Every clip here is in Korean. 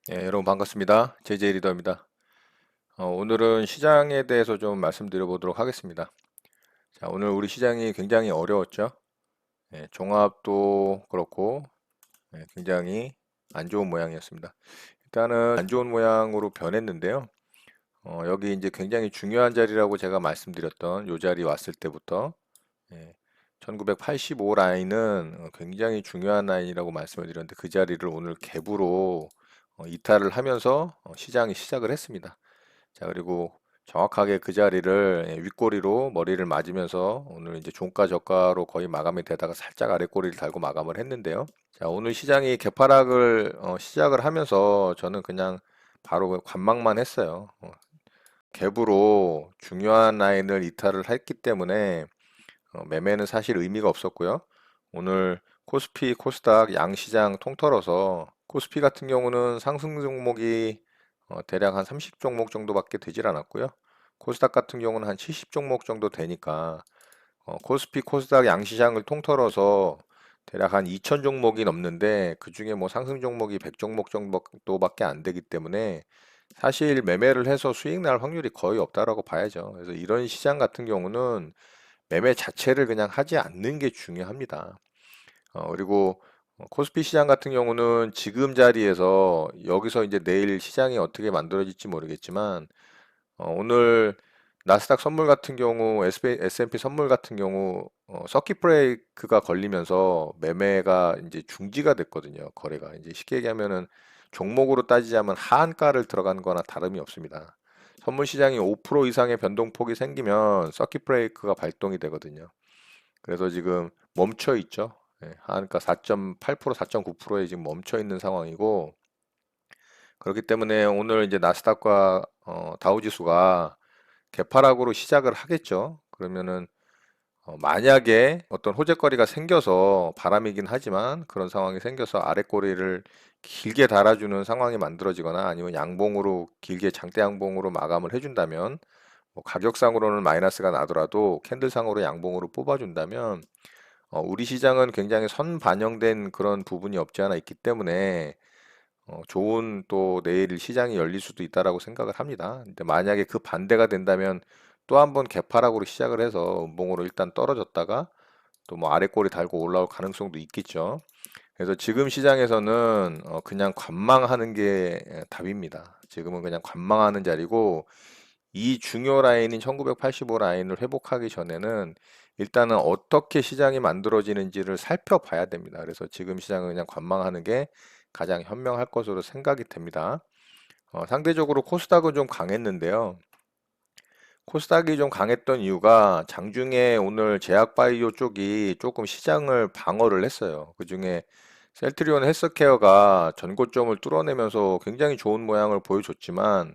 여러분 반갑습니다. 제이제이 리더입니다. 오늘은 시장에 대해서 좀 말씀드려 보도록 하겠습니다. 자, 오늘 우리 시장이 굉장히 어려웠죠. 종합도 그렇고 굉장히 안 좋은 모양이었습니다. 일단은 안 좋은 모양으로 변했는데요. 여기 이제 굉장히 중요한 자리라고 제가 말씀드렸던 이 자리 왔을 때부터 1985 라인은 굉장히 중요한 라인이라고 말씀을 드렸는데 그 자리를 오늘 갭으로 이탈을 하면서 시장이 시작을 했습니다. 자, 그리고 정확하게 그 자리를 윗꼬리로 머리를 맞으면서 오늘 이제 종가 저가로 거의 마감이 되다가 살짝 아랫꼬리를 달고 마감을 했는데요. 자, 오늘 시장이 개파락을 시작을 하면서 저는 그냥 바로 관망만 했어요. 갭으로 중요한 라인을 이탈을 했기 때문에 매매는 사실 의미가 없었고요. 오늘 코스피, 코스닥 양시장 통틀어서 코스피 같은 경우는 상승 종목이 대략 한 30 종목 정도밖에 되질 않았고요. 코스닥 같은 경우는 한 70 종목 정도 되니까 코스피, 코스닥 양시장을 통틀어서 대략 한 2천 종목이 넘는데 그중에 뭐 상승 종목이 100 종목 정도밖에 안 되기 때문에 사실 매매를 해서 수익 날 확률이 거의 없다라고 봐야죠. 그래서 이런 시장 같은 경우는 매매 자체를 그냥 하지 않는 게 중요합니다. 그리고 코스피 시장 같은 경우는 지금 자리에서 여기서 이제 내일 시장이 어떻게 만들어질지 모르겠지만 오늘 나스닥 선물 같은 경우, S&P 선물 같은 경우 서킷 브레이크가 걸리면서 매매가 이제 중지가 됐거든요. 거래가 이제 쉽게 얘기하면은 종목으로 따지자면 하한가를 들어간 거나 다름이 없습니다. 선물 시장이 5% 이상의 변동폭이 생기면 서킷 브레이크가 발동이 되거든요. 그래서 지금 멈춰 있죠. 하한가 4.8%, 4.9%에 지금 멈춰 있는 상황이고 그렇기 때문에 오늘 이제 나스닥과 다우지수가 개파락으로 시작을 하겠죠. 그러면은 만약에 어떤 호재거리가 생겨서 바람이긴 하지만 그런 상황이 생겨서 아랫꼬리를 길게 달아주는 상황이 만들어지거나 아니면 양봉으로 길게 장대 양봉으로 마감을 해준다면 뭐 가격상으로는 마이너스가 나더라도 캔들상으로 양봉으로 뽑아준다면 우리 시장은 굉장히 선반영된 그런 부분이 없지 않아 있기 때문에 좋은 또 내일 시장이 열릴 수도 있다라고 생각을 합니다. 근데 만약에 그 반대가 된다면 또 한번 개파락으로 시작을 해서 음봉으로 일단 떨어졌다가 또 뭐 아래꼬리 달고 올라올 가능성도 있겠죠. 그래서 지금 시장에서는 그냥 관망하는 게 답입니다. 지금은 그냥 관망하는 자리고 이 중요 라인인 1985 라인을 회복하기 전에는 일단은 어떻게 시장이 만들어지는지를 살펴봐야 됩니다. 그래서 지금 시장은 그냥 관망하는 게 가장 현명할 것으로 생각이 됩니다. 상대적으로 코스닥은 좀 강했는데요. 코스닥이 좀 강했던 이유가 장중에 오늘 제약바이오 쪽이 조금 시장을 방어를 했어요. 그중에 셀트리온 헬스케어가 전고점을 뚫어내면서 굉장히 좋은 모양을 보여줬지만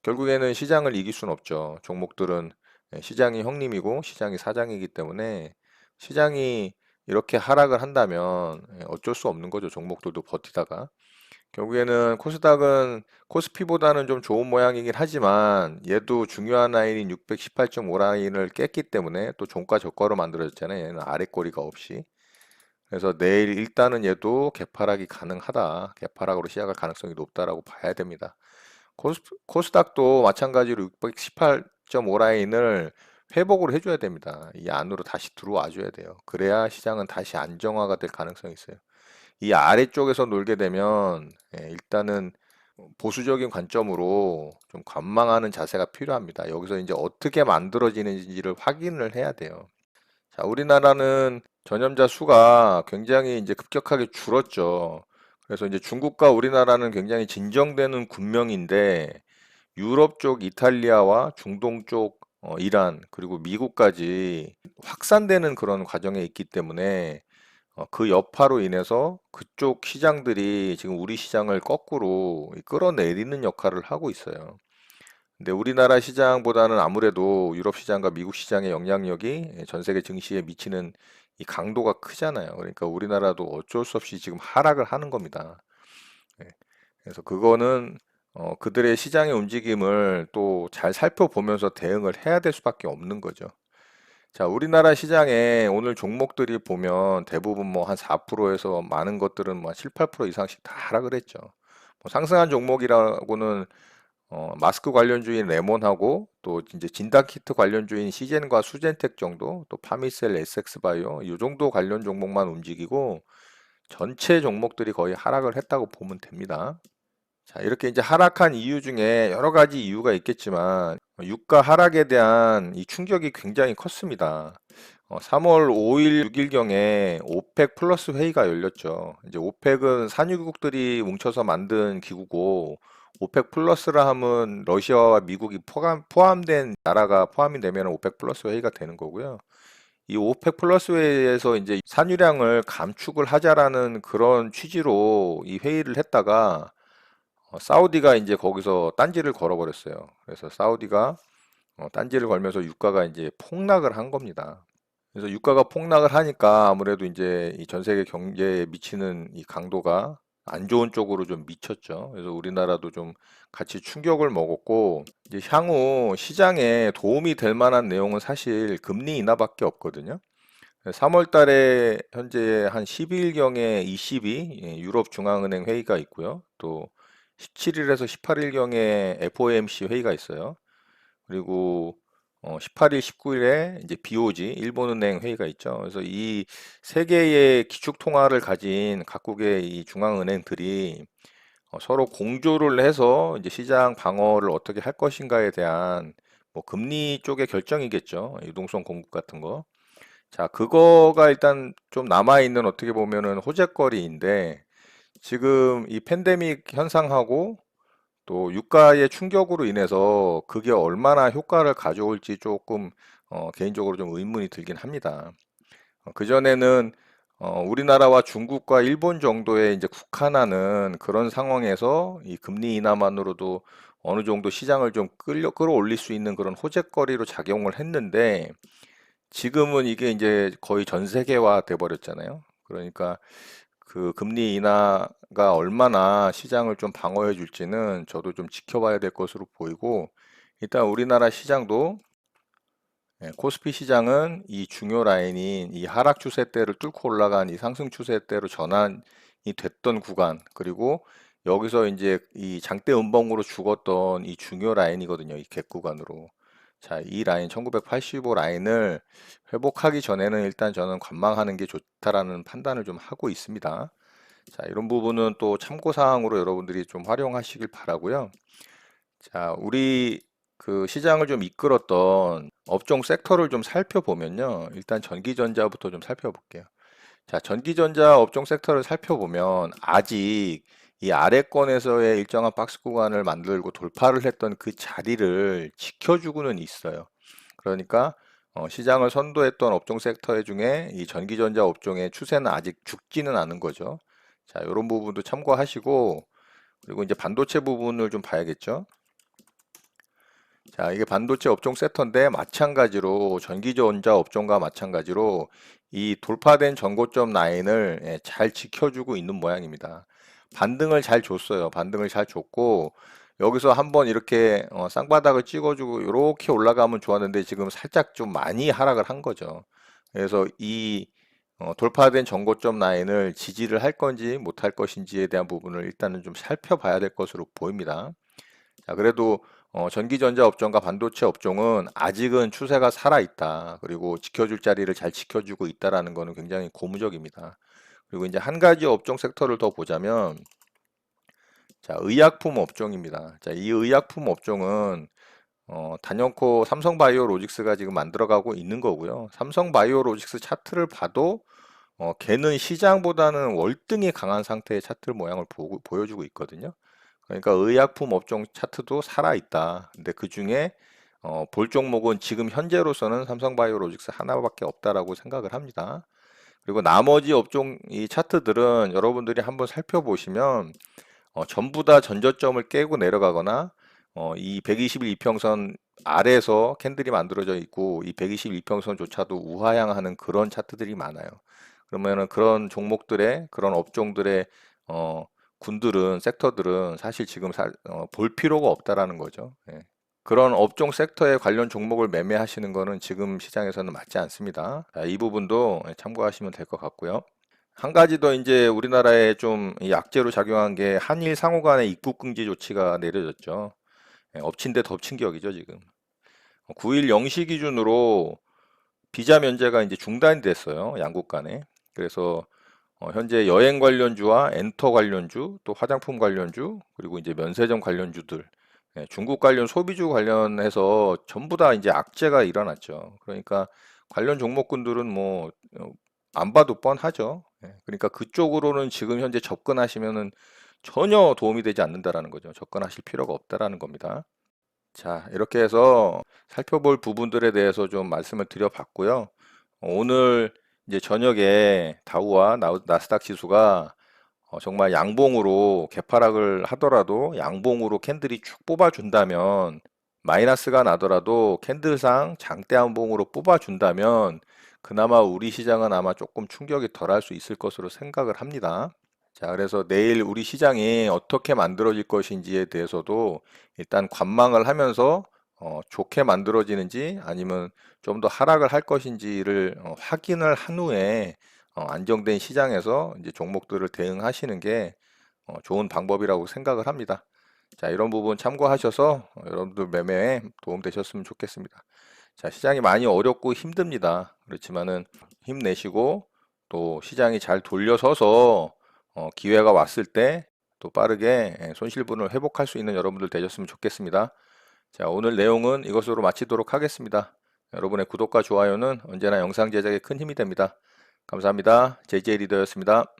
결국에는 시장을 이길 수는 없죠. 종목들은 시장이 형님이고 시장이 사장이기 때문에 시장이 이렇게 하락을 한다면 어쩔 수 없는 거죠. 종목들도 버티다가. 결국에는 코스닥은 코스피보다는 좀 좋은 모양이긴 하지만 얘도 중요한 라인인 618.5 라인을 깼기 때문에 또 종가 저가로 만들어졌잖아요. 얘는 아랫꼬리가 없이. 그래서 내일 일단은 얘도 개파락이 가능하다. 개파락으로 시작할 가능성이 높다라고 봐야 됩니다. 코스닥도 마찬가지로 618.5 라인을 회복을 해줘야 됩니다. 이 안으로 다시 들어와 줘야 돼요. 그래야 시장은 다시 안정화가 될 가능성이 있어요. 이 아래쪽에서 놀게 되면 일단은 보수적인 관점으로 좀 관망하는 자세가 필요합니다. 여기서 이제 어떻게 만들어지는지를 확인을 해야 돼요. 자, 우리나라는 전염자 수가 굉장히 이제 급격하게 줄었죠. 그래서 이제 중국과 우리나라는 굉장히 진정되는 군명인데 유럽 쪽 이탈리아와 중동 쪽 이란 그리고 미국까지 확산되는 그런 과정에 있기 때문에 그 여파로 인해서 그쪽 시장들이 지금 우리 시장을 거꾸로 끌어내리는 역할을 하고 있어요. 근데 우리나라 시장보다는 아무래도 유럽 시장과 미국 시장의 영향력이 전 세계 증시에 미치는 이 강도가 크잖아요. 그러니까 우리나라도 어쩔 수 없이 지금 하락을 하는 겁니다. 예. 그래서 그거는 그들의 시장의 움직임을 또 잘 살펴보면서 대응을 해야 될 수밖에 없는 거죠. 자, 우리나라 시장에 오늘 종목들이 보면 대부분 뭐 한 4%에서 많은 것들은 뭐 7, 8% 이상씩 다 하락을 했죠. 상승한 종목이라고는 마스크 관련주인 레몬하고 또 이제 진단키트 관련주인 시젠과 수젠텍 정도, 또 파미셀, SX바이오 이 정도 관련 종목만 움직이고 전체 종목들이 거의 하락을 했다고 보면 됩니다. 자, 이렇게 이제 하락한 이유 중에 여러 가지 이유가 있겠지만 유가 하락에 대한 이 충격이 굉장히 컸습니다. 3월 5일, 6일경에 오펙 플러스 회의가 열렸죠. 이제 오펙은 산유국들이 뭉쳐서 만든 기구고, 오펙 플러스라 하면 러시아와 미국이 포함된 나라가 포함이 되면 오펙 플러스 회의가 되는 거고요. 이 오펙 플러스 회의에서 이제 산유량을 감축을 하자라는 그런 취지로 이 회의를 했다가 사우디가 이제 거기서 딴지를 걸어버렸어요. 그래서 사우디가 딴지를 걸면서 유가가 이제 폭락을 한 겁니다. 그래서 유가가 폭락을 하니까 아무래도 이제 이 전 세계 경제에 미치는 이 강도가 안 좋은 쪽으로 좀 미쳤죠. 그래서 우리나라도 좀 같이 충격을 먹었고, 이제 향후 시장에 도움이 될 만한 내용은 사실 금리 인하밖에 없거든요. 3월 달에 현재 한 12일경에 ECB, 유럽 중앙은행 회의가 있고요. 또 17일에서 18일경에 FOMC 회의가 있어요. 그리고 18일, 19일에 이제 BOJ, 일본은행 회의가 있죠. 그래서 이 세 개의 기축 통화를 가진 각국의 이 중앙은행들이 서로 공조를 해서 이제 시장 방어를 어떻게 할 것인가에 대한 뭐 금리 쪽의 결정이겠죠. 유동성 공급 같은 거. 자, 그거가 일단 좀 남아있는 어떻게 보면은 호재거리인데 지금 이 팬데믹 현상하고 또 유가의 충격으로 인해서 그게 얼마나 효과를 가져올지 조금 개인적으로 좀 의문이 들긴 합니다. 그전에는 우리나라와 중국과 일본 정도에 이제 국한하는 그런 상황에서 이 금리 인하만으로도 어느 정도 시장을 좀 끌어올릴 수 있는 그런 호재거리로 작용을 했는데 지금은 이게 이제 거의 전 세계화 돼 버렸잖아요. 그러니까 그 금리 인하가 얼마나 시장을 좀 방어해 줄지는 저도 좀 지켜봐야 될 것으로 보이고, 일단 우리나라 시장도 코스피 시장은 이 중요 라인인 이 하락 추세대를 뚫고 올라간 이 상승 추세대로 전환이 됐던 구간, 그리고 여기서 이제 이 장대 음봉으로 죽었던 이 중요 라인이거든요. 이 갭 구간으로. 자, 이 라인 1985 라인을 회복하기 전에는 일단 저는 관망하는 게 좋다라는 판단을 좀 하고 있습니다. 자, 이런 부분은 또 참고 사항으로 여러분들이 좀 활용하시길 바라고요. 자, 우리 그 시장을 좀 이끌었던 업종 섹터를 좀 살펴보면요. 일단 전기전자부터 좀 살펴볼게요. 자, 전기전자 업종 섹터를 살펴보면 아직 이 아래권에서의 일정한 박스 구간을 만들고 돌파를 했던 그 자리를 지켜주고는 있어요. 그러니까 시장을 선도했던 업종 섹터 중에 이 전기전자 업종의 추세는 아직 죽지는 않은 거죠. 자, 이런 부분도 참고하시고, 그리고 이제 반도체 부분을 좀 봐야겠죠. 자, 이게 반도체 업종 섹터인데 마찬가지로 전기전자 업종과 마찬가지로 이 돌파된 전고점 라인을 잘 지켜주고 있는 모양입니다. 반등을 잘 줬어요. 반등을 잘 줬고 여기서 한번 이렇게 쌍바닥을 찍어주고 이렇게 올라가면 좋았는데 지금 살짝 좀 많이 하락을 한 거죠. 그래서 이 돌파된 전고점 라인을 지지를 할 건지 못할 것인지에 대한 부분을 일단은 좀 살펴봐야 될 것으로 보입니다. 자, 그래도 전기전자 업종과 반도체 업종은 아직은 추세가 살아있다. 그리고 지켜줄 자리를 잘 지켜주고 있다라는 것은 굉장히 고무적입니다. 그리고 이제 한 가지 업종 섹터를 더 보자면, 자, 의약품 업종입니다. 자, 이 의약품 업종은 단연코 삼성바이오로직스가 지금 만들어가고 있는 거고요. 삼성바이오로직스 차트를 봐도 걔는 시장보다는 월등히 강한 상태의 차트 모양을 보여주고 있거든요. 그러니까 의약품 업종 차트도 살아있다. 근데 그 중에 볼 종목은 지금 현재로서는 삼성바이오로직스 하나밖에 없다라고 생각을 합니다. 그리고 나머지 업종 이 차트들은 여러분들이 한번 살펴보시면 전부 다 전저점을 깨고 내려가거나 이 120일 이평선 아래에서 캔들이 만들어져 있고 이 120일 이평선조차도 우하향하는 그런 차트들이 많아요. 그러면은 그런 종목들의 그런 업종들의 군들은 섹터들은 사실 지금 볼 필요가 없다라는 거죠. 예. 그런 업종 섹터에 관련 종목을 매매하시는 거는 지금 시장에서는 맞지 않습니다. 자, 이 부분도 참고하시면 될 것 같고요. 한 가지 더 이제 우리나라에 좀 이 약재로 작용한 게 한일 상호 간의 입국 금지 조치가 내려졌죠. 엎친 데 덮친 격이죠, 지금. 9일 0시 기준으로 비자 면제가 이제 중단이 됐어요, 양국 간에. 그래서 현재 여행 관련주와 엔터 관련주, 또 화장품 관련주, 그리고 이제 면세점 관련주들, 중국 관련 소비주 관련해서 전부 다 이제 악재가 일어났죠. 그러니까 관련 종목군들은 뭐 안 봐도 뻔하죠. 그러니까 그쪽으로는 지금 현재 접근하시면은 전혀 도움이 되지 않는다라는 거죠. 접근하실 필요가 없다라는 겁니다. 자, 이렇게 해서 살펴볼 부분들에 대해서 좀 말씀을 드려봤고요. 오늘 이제 저녁에 다우와 나스닥 지수가 정말 양봉으로 개파락을 하더라도 양봉으로 캔들이 쭉 뽑아준다면 마이너스가 나더라도 캔들상 장대 한봉으로 뽑아준다면 그나마 우리 시장은 아마 조금 충격이 덜할 수 있을 것으로 생각을 합니다. 자, 그래서 내일 우리 시장이 어떻게 만들어질 것인지에 대해서도 일단 관망을 하면서 좋게 만들어지는지 아니면 좀 더 하락을 할 것인지를 확인을 한 후에 안정된 시장에서 이제 종목들을 대응하시는 게 좋은 방법이라고 생각을 합니다. 자, 이런 부분 참고하셔서 여러분들 매매에 도움 되셨으면 좋겠습니다. 자, 시장이 많이 어렵고 힘듭니다. 그렇지만은 힘내시고 또 시장이 잘 돌려서서 기회가 왔을 때 또 빠르게 손실분을 회복할 수 있는 여러분들 되셨으면 좋겠습니다. 자, 오늘 내용은 이것으로 마치도록 하겠습니다. 여러분의 구독과 좋아요는 언제나 영상 제작에 큰 힘이 됩니다. 감사합니다. JJ 리더였습니다.